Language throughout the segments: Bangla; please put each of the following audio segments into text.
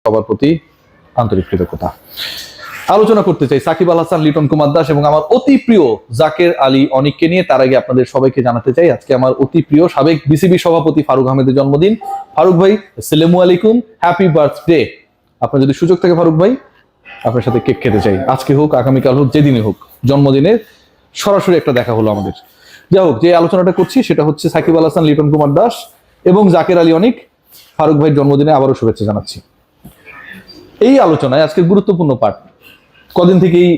সবার প্রতি আন্তরিক কৃতজ্ঞতা। আলোচনা করতে চাই সাকিব আল হাসান, লিটন কুমার দাস এবং আমার অতি প্রিয় জাকের আলী অনিককে নিয়ে। তার আগে আপনাদের সবাইকে জানাতে চাই আজকে আমার অতি প্রিয় সাবেক বিসিবি সভাপতি ফারুক আহমেদের জন্মদিন। ফারুক ভাই, আসসালামু আলাইকুম, হ্যাপি বার্থডে। আপনার যদি সুযোগ থাকে ফারুক ভাই, আপনার সাথে কেক খেতে চাই, আজকে হোক আগামীকাল হোক যেদিনই হোক, জন্মদিনে সরাসরি একটা দেখা হলো আমাদের। যাই হোক, যে আলোচনাটা করছি সেটা হচ্ছে সাকিব আল হাসান, লিটন কুমার দাস এবং জাকের আলী অনিক। ফারুক ভাইয়ের জন্মদিনে আবারও শুভেচ্ছা জানাচ্ছি। এই আলোচনায় আজকে গুরুত্বপূর্ণ পাঠ, কদিন থেকেই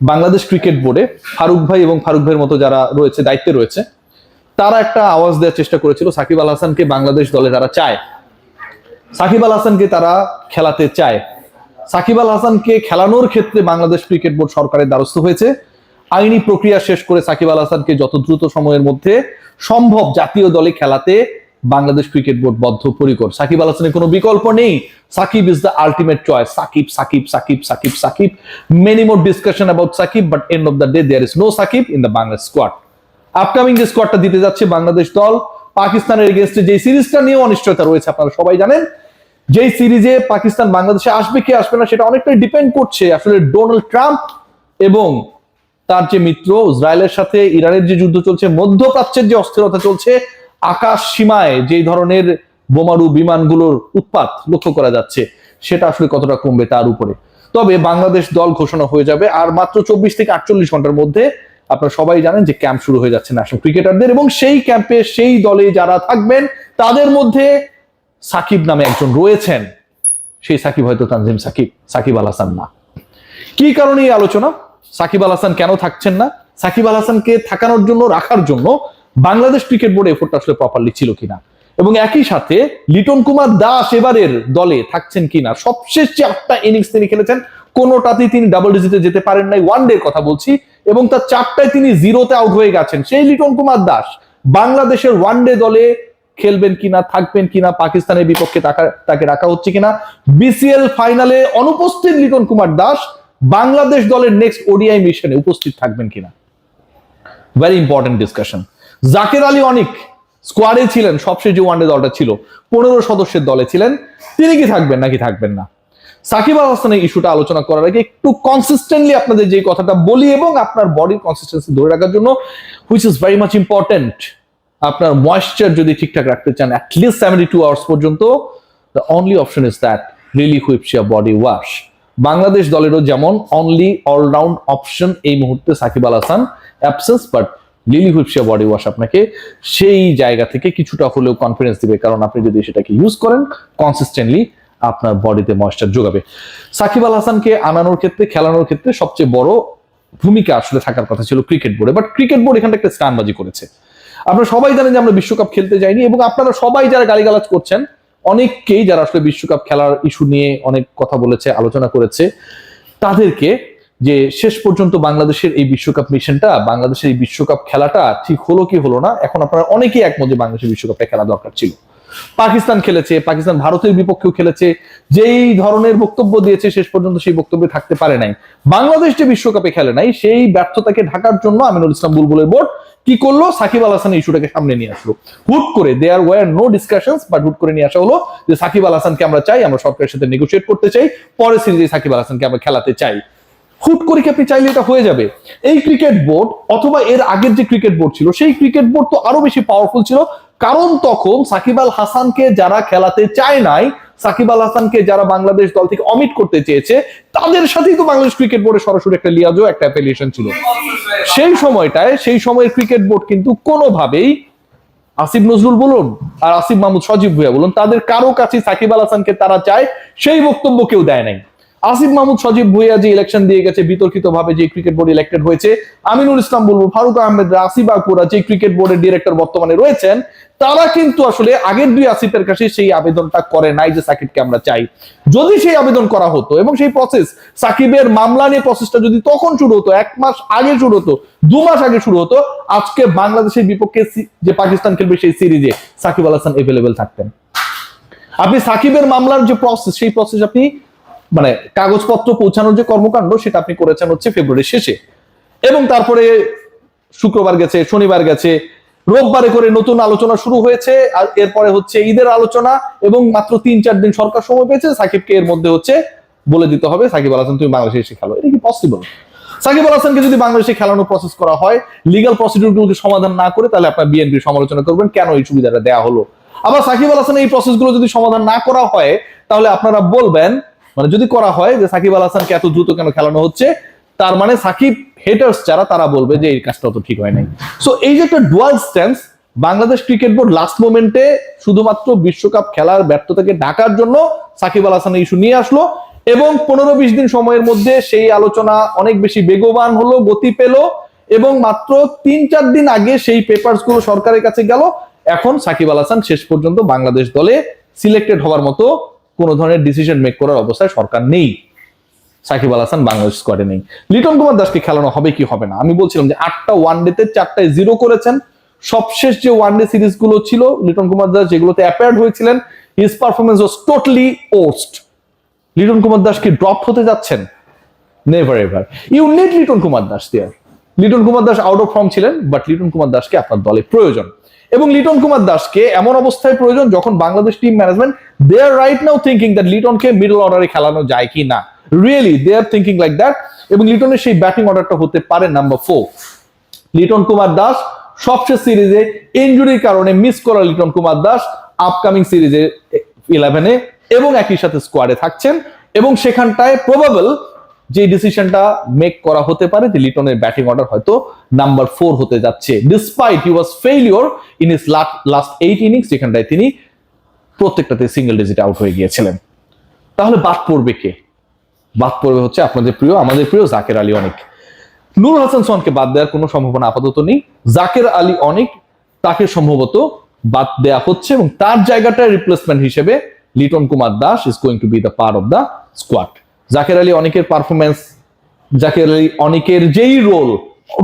বাংলাদেশ ক্রিকেট বোর্ডে ফারুক ভাই এবং ফারুক ভাইয়ের মতো যারা রয়েছে, দায়িত্বে রয়েছে, তারা একটা আওয়াজ দেওয়ার চেষ্টা করেছিল সাকিব আল হাসানকে বাংলাদেশ দলে তারা চায়, সাকিব আল হাসানকে তারা খেলাতে চায়। সাকিব আল হাসানকে খেলানোর ক্ষেত্রে বাংলাদেশ ক্রিকেট বোর্ড সরকারের দ্বারস্থ হয়েছে। আইনি প্রক্রিয়া শেষ করে সাকিব আল হাসানকে যত দ্রুত সময়ের মধ্যে সম্ভব জাতীয় দলে খেলাতে বাংলাদেশ ক্রিকেট বোর্ড বদ্ধপরিকর। সাকিব আল হাসানের কোনো বিকল্প নেই। Shakib is the ultimate choice. Shakib Shakib Shakib Shakib Shakib. Many more discussion about Shakib, but end of the day there is no Shakib in the Bangladesh squad. Upcoming যে স্কোয়াডটা দিতে যাচ্ছে বাংলাদেশ দল, পাকিস্তানের এগেইনস্টে যে সিরিজটা নিয়ে অনিশ্চয়তা রয়েছে, আপনারা সবাই জানেন। যেই সিরিজে পাকিস্তান বাংলাদেশে আসবে কি আসবে না সেটা অনেকটাই ডিপেন্ড করছে আসলে ডোনাল্ড ট্রাম্প এবং তার যে মিত্র ইসরায়েলের সাথে ইরানের যে যুদ্ধ চলছে, মধ্যপ্রাচ্যের যে অস্থিরতা চলছে, আকাশ সীমায় যে ধরনের বোমারু বিমানগুলোর উৎপাত লক্ষ্য করা যাচ্ছে, সেটা আসলে কতটা কমবে তার উপরে। তবে বাংলাদেশ দল ঘোষণা হয়ে যাবে আর মাত্র 24 থেকে 48 ঘন্টার মধ্যে। আপনারা সবাই জানেন যে ক্যাম্প শুরু হয়ে যাচ্ছে ন্যাশনাল ক্রিকেটারদের, এবং সেই ক্যাম্পে সেই দলে যারা থাকবেন তাদের মধ্যে সাকিব নামে একজন রয়েছেন। সেই সাকিব হয়তো তানজিম সাকিব, সাকিব আল হাসান না। কি কারণে এই আলোচনা? সাকিব আল হাসান কেন থাকছেন না, সাকিব আল হাসানকে থাকানোর জন্য, রাখার জন্য বাংলাদেশ ক্রিকেট বোর্ড এফোর্ট আসলে প্রপারলি ছিল কিনা, এবং একই সাথে লিটন কুমার দাস এবারের দলে থাকছেন কিনা। সবশেষ যে 8টা ইনিংস তিনি খেলেছেন, কোনোটাতেই তিনি ডাবল ডিজিটে যেতে পারেন নাই, ওয়ান ডে কথা বলছি, এবং তার 4টায় তিনি জিরোতে আউট হয়ে গেছেন। সেই লিটন কুমার দাস বাংলাদেশের ওয়ান ডে দলে খেলবেন কিনা, থাকবেন কিনা, পাকিস্তানের বিপক্ষে তাকে রাখা হচ্ছে কিনা, বিসিএল ফাইনালে অনুপস্থিত লিটন কুমার দাস বাংলাদেশ দলের নেক্সট ওডিআই মিশনে উপস্থিত থাকবেন কিনা, very important discussion. Jaker Ali Anik স্কোয়াডে ছিলেন, সবশেষ যে ওয়ানডে দলটা ছিল 15 সদস্যের দলে ছিলেন, তিনি কি থাকবেন নাকি থাকবেন না। সাকিব আল হাসানের ইস্যুটা আলোচনা করার আগে একটু কনসিস্টেন্টলি আপনাদের যে কথাটা বলি, এবং আপনার বডির কনসিস্টেন্সি ধরে রাখার জন্য, which is very much important, আপনার ময়েশ্চার যদি ঠিকঠাক রাখতে চান অ্যাটলিস্ট 72 আওয়ার্স পর্যন্ত, the only option is that really whips your body wash. Bangladesh দলেরও যেমন অনলি অলরাউন্ড অপশন এই মুহূর্তে Shakib Al Hasan absence, but Lily whips your body wash আপনাকে সেই জায়গা থেকে কিছুটা হলেও কনফিডেন্স দিবে, কারণ আপনি যদি সেটাকে ইউজ করেন কনসিস্টেন্টলি, আপনার বডিতে ময়েশ্চার যোগাবে। সাকিব আল হাসানকে আনানোর ক্ষেত্রে, খেলানোর ক্ষেত্রে সবচেয়ে বড় ভূমিকা আসলে থাকার কথা ছিল ক্রিকেট বোর্ডে, বাট ক্রিকেট বোর্ড এখানে একটা স্টানবাজি করেছে। আপনারা সবাই জানেন যে আমরা বিশ্বকাপ খেলতে যাইনি, এবং আপনারা সবাই যারা গালিগালাজ করছেন, অনেককেই যারা আসলে বিশ্বকাপ খেলার ইস্যু নিয়ে অনেক কথা বলেছে, আলোচনা করেছে, তাদেরকে যে শেষ পর্যন্ত বাংলাদেশের এই বিশ্বকাপ মিশনটা, বাংলাদেশের এই বিশ্বকাপ খেলাটা ঠিক হলো কি হলো না, এখন আপনারা অনেকেই একমত যে বাংলাদেশের বিশ্বকাপটা খেলা দরকার ছিল। পাকিস্তান খেলেছে, পাকিস্তান ভারতের বিপক্ষেও খেলেছে, যেই ধরনের বক্তব্য দিয়েছে শেষ পর্যন্ত সেই বক্তব্যে থাকতে পারে নাই। বাংলাদেশ যে বিশ্বকাপে খেলে নাই, সেই ব্যর্থতাকে ঢাকার জন্য আমিনুল ইসলাম বুলবুলের বোর্ড কি করলো, সাকিব আল হাসান ইস্যুটাকে সামনে নিয়ে আসলো। হুট করে, there were no discussions, but হুট করে নিয়ে আসা হলো যে সাকিব আল হাসানকে আমরা চাই, আমরা সরকারের সাথে নেগোশিয়েট করতে চাই, পরের সিরিজে সাকিব আল হাসানকে আমরা খেলাতে চাই। হুট করে কি আপনি চাইলে এটা হয়ে যাবে? এই ক্রিকেট বোর্ড অথবা এর আগের যে ক্রিকেট বোর্ড ছিল, সেই ক্রিকেট বোর্ড তো আরো বেশি পাওয়ারফুল ছিল, কারণ তখন সাকিব আল হাসানকে যারা খেলাতে চায় নাই, সাকিব আল হাসানকে যারা বাংলাদেশ দল থেকে অমিট করতে চেয়েছে, তাদের সাথেই তো বাংলাদেশ ক্রিকেট বোর্ডের সরাসরি একটা লিয়াজো, একটা অ্যাফিলিয়েশন ছিল। সেই সময়টায়, সেই সময়ের ক্রিকেট বোর্ড কিন্তু কোনোভাবেই আসিফ নজরুল বলুন আর আসিফ মাহমুদ সজীব ভুঁইয়া বলুন, তাদের কারো কাছে সাকিব আল হাসানকে তারা চায় সেই বক্তব্য কেউ দেয় নাই। আসিফ মাহমুদ সজীব ভুঁইয়া যে ইলেকশন দিয়ে গেছে বিতর্কিত ভাবে, যে ক্রিকেট বোর্ড ইলেক্টেড হয়েছে, আমিনুল ইসলাম বুলবুল, ফারুক আহমেদ, আসিফ আকবরা, যে ক্রিকেট বোর্ডের ডিরেক্টর বর্তমানে রয়েছেন, তারা কিন্তু আসলে আগের দুই আসিফের কাছে সেই আবেদনটা করে নাই যে সাকিবকে আমরা চাই। যদি সেই আবেদন করা হতো এবং সেই প্রসেস, সাকিবের মামলা নিয়ে প্রসেসটা যদি তখন শুরু হতো, 1 মাস আগে শুরু হতো, 2 মাস আগে শুরু হতো, আজকে বাংলাদেশের বিপক্ষে যে পাকিস্তান খেলবে সেই সিরিজে সাকিব আল হাসান এভেলেবেল থাকতেন। আপনি সাকিবের মামলার যে প্রসেস, সেই প্রসেস আপনি মানে কাগজপত্র পৌঁছানোর যে কর্মকাণ্ড, সেটা আপনি করেছেন হচ্ছে ফেব্রুয়ারির শেষে, এবং তারপরে শুক্রবার গেছে, শনিবার গেছে, রোববারে করে নতুন আলোচনা শুরু হয়েছে, আর এরপরে হচ্ছে ঈদের আলোচনা, এবং মাত্র 3-4 দিন সরকার সময় পেয়েছে সাকিবকে এর মধ্যে হচ্ছে বলে দিতে হবে সাকিব আল হাসান তুমি বাংলাদেশে এসে খেলো। এটা কি পসিবল? সাকিব আল হাসানকে যদি বাংলাদেশে খেলানোর প্রসেস করা হয়, লিগ্যাল প্রসিডিউরগুলোকে সমাধান না করে, তাহলে আপনার বিএনপি সমালোচনা করবেন কেন এই সুবিধাটা দেওয়া হলো। আবার সাকিব আল হাসান এই প্রসেসগুলো যদি সমাধান না করা হয়, তাহলে আপনারা বলবেন, মানে যদি করা হয় যে সাকিব আল হাসানকে এত দ্রুত কেন খেলানো হচ্ছে, তার মানে সাকিব হেটার্স যারা তারা বলবে যে এই কাজটা তো ঠিক হয় নাই। সো এই যে একটা dual stance, Bangladesh cricket board last মোমেন্টে শুধুমাত্র বিশ্বকাপ খেলার ব্যর্থতাকে ঢাকার জন্য সাকিব আল হাসান ইস্যু নিয়ে আসলো, এবং 15-20 দিন সময়ের মধ্যে সেই আলোচনা অনেক বেশি বেগবান হলো, গতি পেল, এবং মাত্র 3-4 দিন আগে সেই পেপারস গুলো সরকারের কাছে গেল। এখন সাকিব আল হাসান শেষ পর্যন্ত বাংলাদেশ দলে সিলেক্টেড হওয়ার মতো কোনো ধরনের ডিসিশন মেক করার অবস্থায় সরকার নেই। সাকিব আল হাসান বাংলাদেশ স্কোয়াডে নেই। লিটন কুমার দাসকে খেলানো হবে কি হবে না, আমি বলছিলাম যে 8টা ওয়ানডেতে 4টায় 0 করেছেন। সবশেষ যে ওয়ানডে সিরিজ গুলো ছিল লিটন কুমার দাস যেগুলোতে অ্যাপিয়ার্ড হয়েছিলেন, his performance was totally worst. Liton Kumar Das কি ড্রপ হতে যাচ্ছেন? Never ever. You need Liton Kumar Das there. Liton Kumar Das out of form ছিলেন, বাট লিটন কুমার দাসকে আপনার দলে প্রয়োজন, এবং লিটন কুমার দাসকে এমন অবস্থায় প্রয়োজন যখন Bangladesh team management they are right now thinking that লিটনকে মিডল অর্ডারে খেলানো যায় কি না, really they are thinking like that. এবং লিটনের সেই ব্যাটিং অর্ডারটা হতে পারে নাম্বার 4। লিটন কুমার দাস সবশেষ সিরিজে ইনজুরির কারণে মিস করা লিটন কুমার দাস আপকামিং সিরিজে 11-এ এবং একই সাথে স্কোয়াডে থাকছেন, এবং সেখানটায় প্রবাবল যে ডিসিশনটা মেক করা হতে পারে যে লিটনের ব্যাটিং অর্ডার হয়তো নাম্বার 4 হতে যাচ্ছে, despite he was failure in his last 8 innings, যেখানটায় তিনি প্রত্যেকটাতে সিঙ্গেল ডিজিট আউট হয়ে গিয়েছিলেন। তাহলে বাদ পড়বে কে? বাদ পড়বে হচ্ছে আপনাদের প্রিয়, আমাদের প্রিয় জাকের আলী অনিক। নূর হাসান সোহানকে বাদ দেওয়ার কোনো সম্ভাবনা আপাতত নেই। জাকের আলী অনিক তাকে সম্ভবত বাদ দেয়া হচ্ছে, এবং তার জায়গাটা রিপ্লেসমেন্ট হিসেবে Liton Kumar Das is going to be the part of the squad. Jaker Ali অনিকের পারফরমেন্স, জাকের আলী অনিকের যেই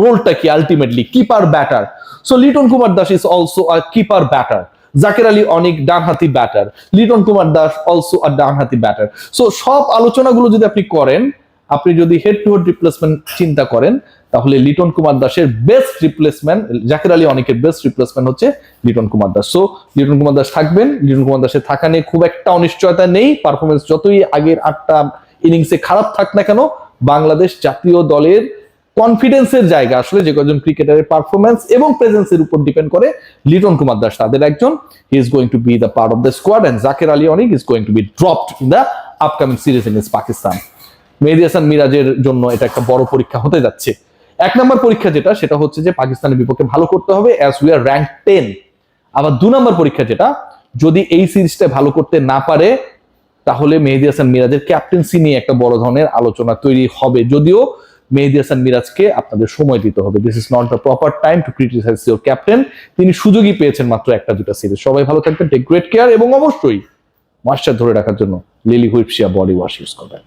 রোলটা কি ultimately keeper batter, so Liton Kumar Das is also a keeper batter. Jaker Ali Anik ডানহাতি batter, Liton Kumar Das also a ডানহাতি ব্যাটার। সো সব আলোচনাগুলো যদি আপনি করেন, আপনি যদি হেড টু হেড রিপ্লেসমেন্ট চিন্তা করেন, তাহলে লিটন কুমার দাসের বেস্ট রিপ্লেসমেন্ট, জাকের আলী অনিকের বেস্ট রিপ্লেসমেন্ট হচ্ছে লিটন কুমার দাস। সো লিটন কুমার দাস থাকবেন। লিটন কুমার দাসের থাকা নিয়ে খুব একটা অনিশ্চয়তা নেই। পারফরমেন্স যতই আগের 8টা ইনিংসে খারাপ থাক না কেন, বাংলাদেশ জাতীয় দলের কনফিডেন্সের জায়গা আসলে যে কজন ক্রিকেটারের পারফরমেন্স এবং প্রেজেন্সের উপর ডিপেন্ড করে। লিটন কুমার দাস তাদের একজন। He is going to be the part of the squad, and Jaker Ali Anik is going to be dropped in the upcoming series ইনস পাকিস্তান। মেহেদী হাসান মিরাজের জন্য এটা একটা বড় পরীক্ষা হতে যাচ্ছে। 1 নম্বর পরীক্ষা সেটা হচ্ছে যে পাকিস্তানের বিপক্ষে ভালো করতে হবে অ্যাজ উই আর র্যাঙ্ক 10। আবার 2 নম্বর পরীক্ষা যেটা, যদি এই সিরিজটা ভালো করতে না পারে, তাহলে মেহেদী হাসান মিরাজের ক্যাপ্টেন্সি নিয়ে একটা বড় ধরনের আলোচনা তৈরি হবে। যদিও মেহেদী হাসান মিরাজকে আপনাদের সময় দিতে হবে। This is not the proper time to criticise your captain. তিনি সুযোগই পেয়েছেন মাত্র 1টা-2টা সিরিজ। সবাই ভালো থাকবেন, টেক গ্রেট কেয়ার, এবং অবশ্যই ময়েশ্চার ধরে রাখার জন্য লিলি হুইপশিয়া বডি ওয়াশ ইউজ করবেন।